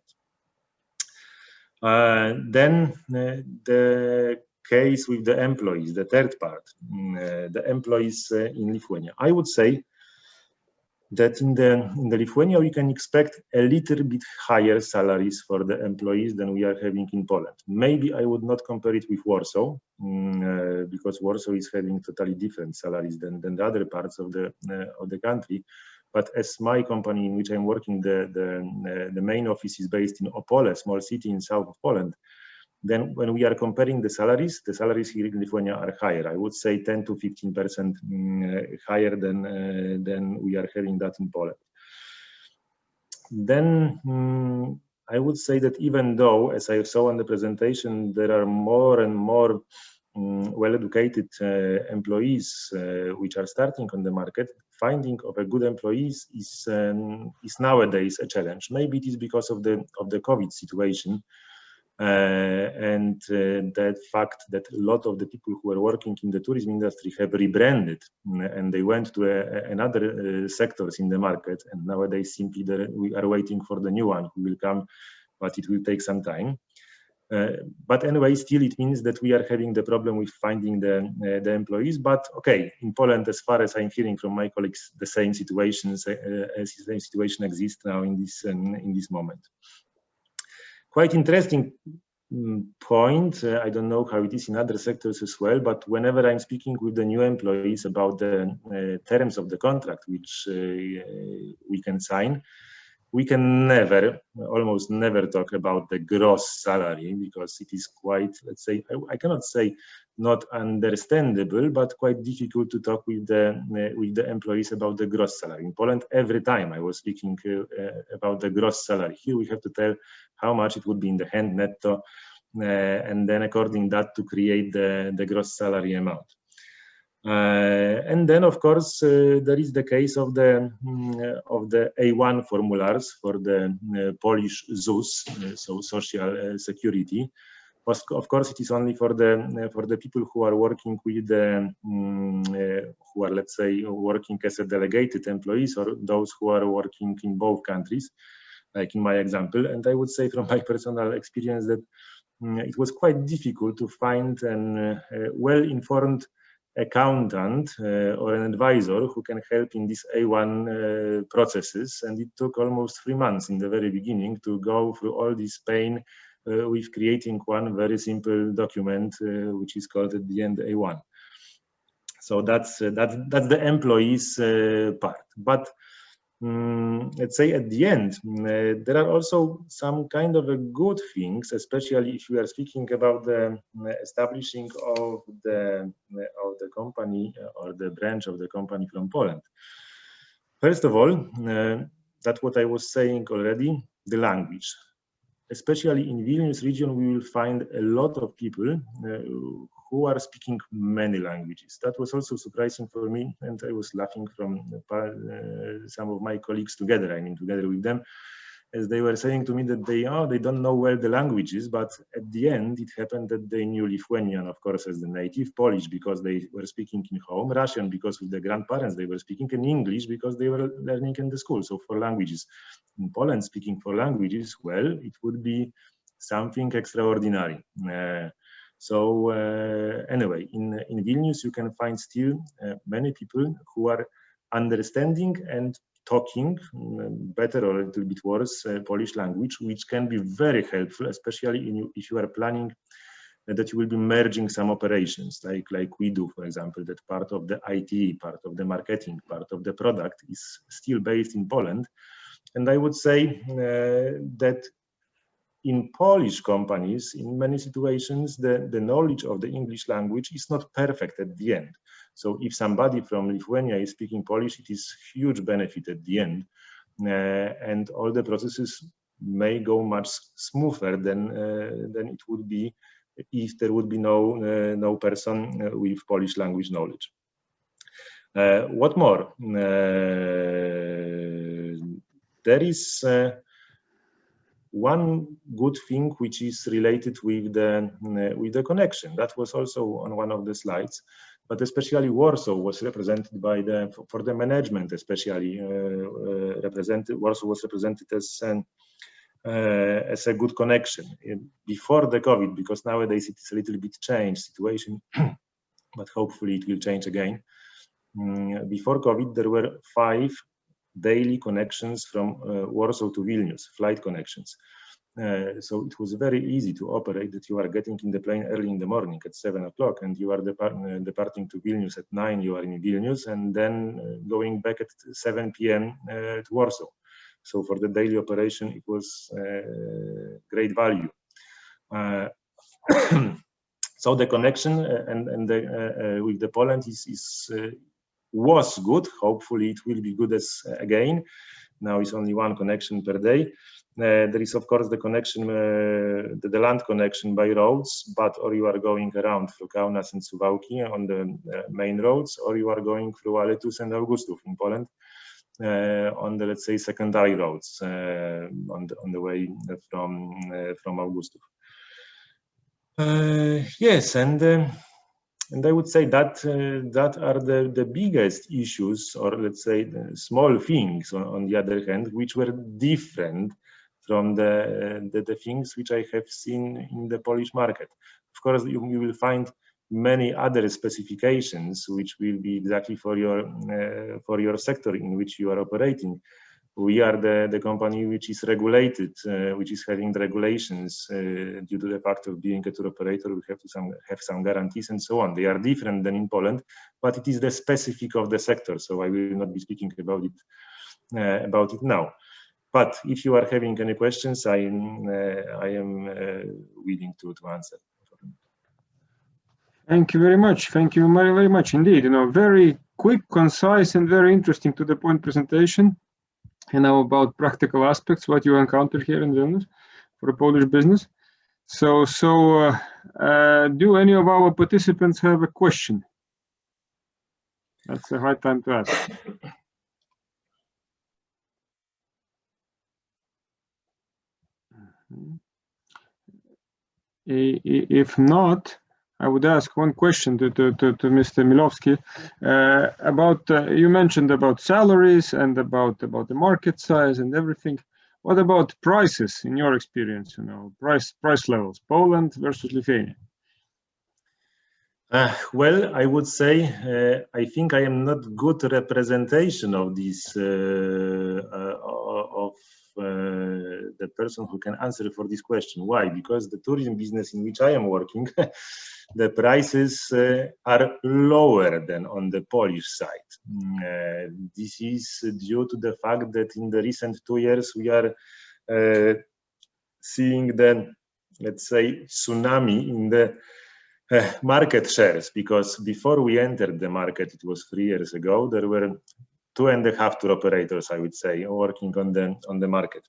Speaker 4: Then the case with the employees, the third part, the employees in Lithuania. I would say that in the Lithuania, we can expect a little bit higher salaries for the employees than we are having in Poland. Maybe I would not compare it with Warsaw, because Warsaw is having totally different salaries than the other parts of the country. But as my company in which I'm working, the main office is based in Opole, small city in south of Poland. Then when we are comparing the salaries here in Lithuania are higher. I would say 10 to 15% higher than we are having that in Poland. Then I would say that even though, as I saw on the presentation, there are more and more well-educated employees which are starting on the market, finding of a good employees is nowadays a challenge. Maybe it is because of the COVID situation. And that fact that a lot of the people who are working in the tourism industry have rebranded and they went to another sectors in the market, and nowadays simply we are waiting for the new one who will come, but it will take some time. But anyway, still it means that we are having the problem with finding the employees. But okay, in Poland, as far as I'm hearing from my colleagues, the same situation exists now in this moment. Quite interesting point. I don't know how it is in other sectors as well, but whenever I'm speaking with the new employees about the terms of the contract which we can sign, we can almost never talk about the gross salary, because it is quite, let's say, I cannot say not understandable, but quite difficult to talk with the employees about the gross salary. In Poland, every time I was speaking about the gross salary. Here we have to tell how much it would be in the hand netto, and then according that to create the gross salary amount. And then, of course, there is the case of the A1 formulars for the Polish ZUS, so Social Security. Of course, it is only for the people who are working with who are, let's say, working as a delegated employees, or those who are working in both countries, like in my example. And I would say from my personal experience that it was quite difficult to find a well-informed accountant or an advisor who can help in these A1 processes, and it took almost 3 months in the very beginning to go through all this pain with creating one very simple document which is called at the end A1. So that's the employees part. But let's say at the end, there are also some kind of good things, especially if we are speaking about the establishing of the company or the branch of the company from Poland. First of all, that's what I was saying already, the language. Especially in Vilnius region, we will find a lot of people who are speaking many languages. That was also surprising for me, and I was laughing from some of my colleagues together, together with them, as they were saying to me that they don't know well the languages, but at the end it happened that they knew Lithuanian, of course, as the native, Polish because they were speaking in home, Russian because with the grandparents they were speaking, and English because they were learning in the school. So for languages, in Poland, speaking for languages, well, it would be something extraordinary. Anyway, in Vilnius you can find still many people who are understanding and talking better or a little bit worse Polish language, which can be very helpful, especially if you are planning that you will be merging some operations, like we do, for example, that part of the IT, part of the marketing, part of the product is still based in Poland. And I would say that in Polish companies, in many situations, the knowledge of the English language is not perfect at the end. So if somebody from Lithuania is speaking Polish, it is huge benefit at the end. And all the processes may go much smoother than it would be if there would be no person with Polish language knowledge. What more? There is one good thing which is related with the connection. That was also on one of the slides, but especially Warsaw was represented by for the management, especially Warsaw was represented as a good connection before the COVID, because nowadays it is a little bit changed situation, but hopefully it will change again. Before COVID, there were 5 daily connections from Warsaw to Vilnius, flight connections. So it was very easy to operate, that you are getting in the plane early in the morning at 7 o'clock and you are departing to Vilnius at 9, you are in Vilnius, and then going back at 7 p.m. To Warsaw. So for the daily operation, it was great value. So the connection with the Poland was good. Hopefully it will be good again. Now it's only 1 connection per day. There is of course the connection, the land connection by roads, or you are going around through Kaunas and Suwałki on the main roads, or you are going through Alytus and Augustów in Poland on the, let's say, secondary roads on the way from Augustów. Yes, and I would say that are the biggest issues, or let's say the small things on the other hand, which were different from the things which I have seen in the Polish market. Of course, you will find many other specifications which will be exactly for your sector in which you are operating. We are the company which is regulated, which is having the regulations due to the fact of being a tour operator. We have to have some guarantees and so on. They are different than in Poland, but it is the specific of the sector. So I will not be speaking about it now. But if you are having any questions, I am willing to answer.
Speaker 1: Thank you very much. Thank you very, very much indeed. Very quick, concise, and very interesting to the point presentation. About practical aspects, what you encountered here in Vilnius for a Polish business. So do any of our participants have a question? That's the right time to ask. If not, I would ask one question to Mr. Milowski about, you mentioned about salaries and about the market size and everything. What about prices in your experience, price levels, Poland versus Lithuania?
Speaker 4: Well, I would say I think I am not good representation of this the person who can answer for this question. Why? Because the tourism business in which I am working, the prices are lower than on the Polish side. This is due to the fact that in the recent 2 years we are seeing the, let's say, tsunami in the market shares, because before we entered the market, it was 3 years ago, there were 2.5 tour operators, I would say, working on the market.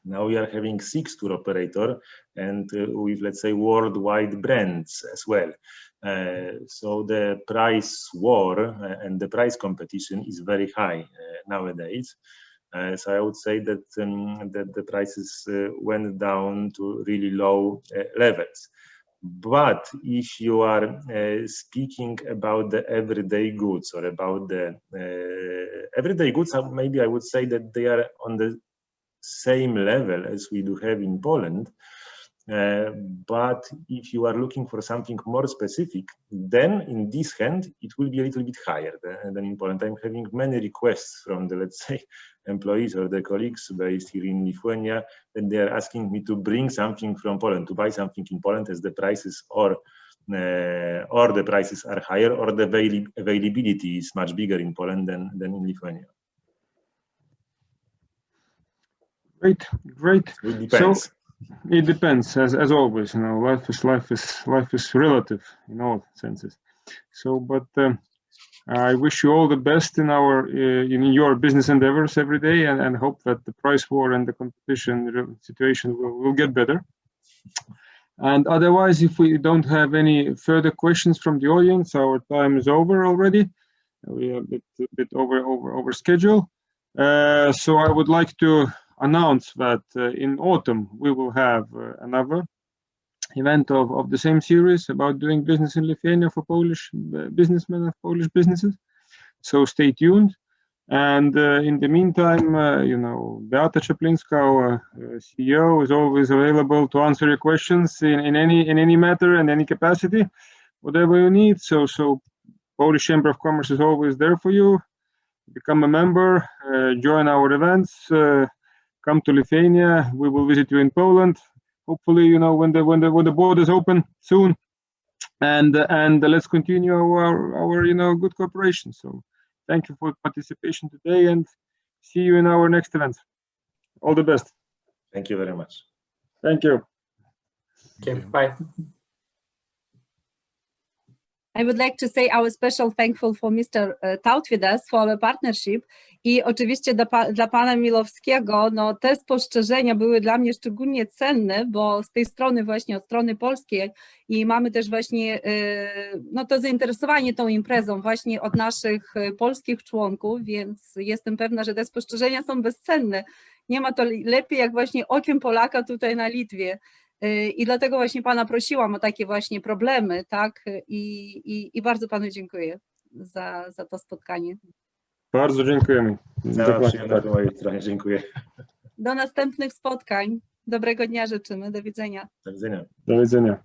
Speaker 4: Now we are having 6 tour operators, and with, let's say, worldwide brands as well. So the price war and the price competition is very high nowadays. So I would say that that the prices went down to really low levels. But if you are speaking about the everyday goods or about the everyday goods, maybe I would say that they are on the same level as we do have in Poland. But if you are looking for something more specific, then in this hand, it will be a little bit higher than in Poland. I'm having many requests from the, let's say, employees or the colleagues based here in Lithuania, and they are asking me to bring something from Poland, to buy something in Poland, as the prices or the prices are higher, or the availability is much bigger in Poland than in Lithuania.
Speaker 1: Great.
Speaker 4: It depends.
Speaker 1: So, it depends, as always. You know, life is relative in all senses. So, but I wish you all the best in your business endeavors every day, and hope that the price war and the competition situation will get better. And otherwise, if we don't have any further questions from the audience, our time is over already. We are a bit over schedule. So I would like to announce that in autumn we will have another event of the same series about doing business in Lithuania for Polish businessmen and Polish businesses. So stay tuned. And in the meantime, you know, Beata Czaplinska, our CEO, is always available to answer your questions in any matter and any capacity, whatever you need. So Polish Chamber of Commerce is always there for you. Become a member, join our events, come to Lithuania. We will visit you in Poland. Hopefully, you know, when the borders open soon, and let's continue our you know, good cooperation. So thank you for participation today, and see you in our next event. All the best.
Speaker 4: Thank you very much.
Speaker 1: Thank you.
Speaker 2: Okay, bye.
Speaker 5: I would like to say our special thankful for Mr. Tautvidas for our partnership i oczywiście dla pana Milowskiego, no te spostrzeżenia były dla mnie szczególnie cenne, bo z tej strony właśnie, od strony polskiej, i mamy też właśnie no to zainteresowanie tą imprezą właśnie od naszych polskich członków, więc jestem pewna, że te spostrzeżenia są bezcenne. Nie ma to lepiej jak właśnie okiem Polaka tutaj na Litwie. I dlatego właśnie pana prosiłam o takie właśnie problemy, tak? I bardzo panu dziękuję za to spotkanie.
Speaker 1: Bardzo dziękujemy.
Speaker 4: Po mojej stronie. Dziękuję.
Speaker 5: Do następnych spotkań. Dobrego dnia życzymy. Do widzenia.
Speaker 4: Do widzenia.
Speaker 1: Do widzenia.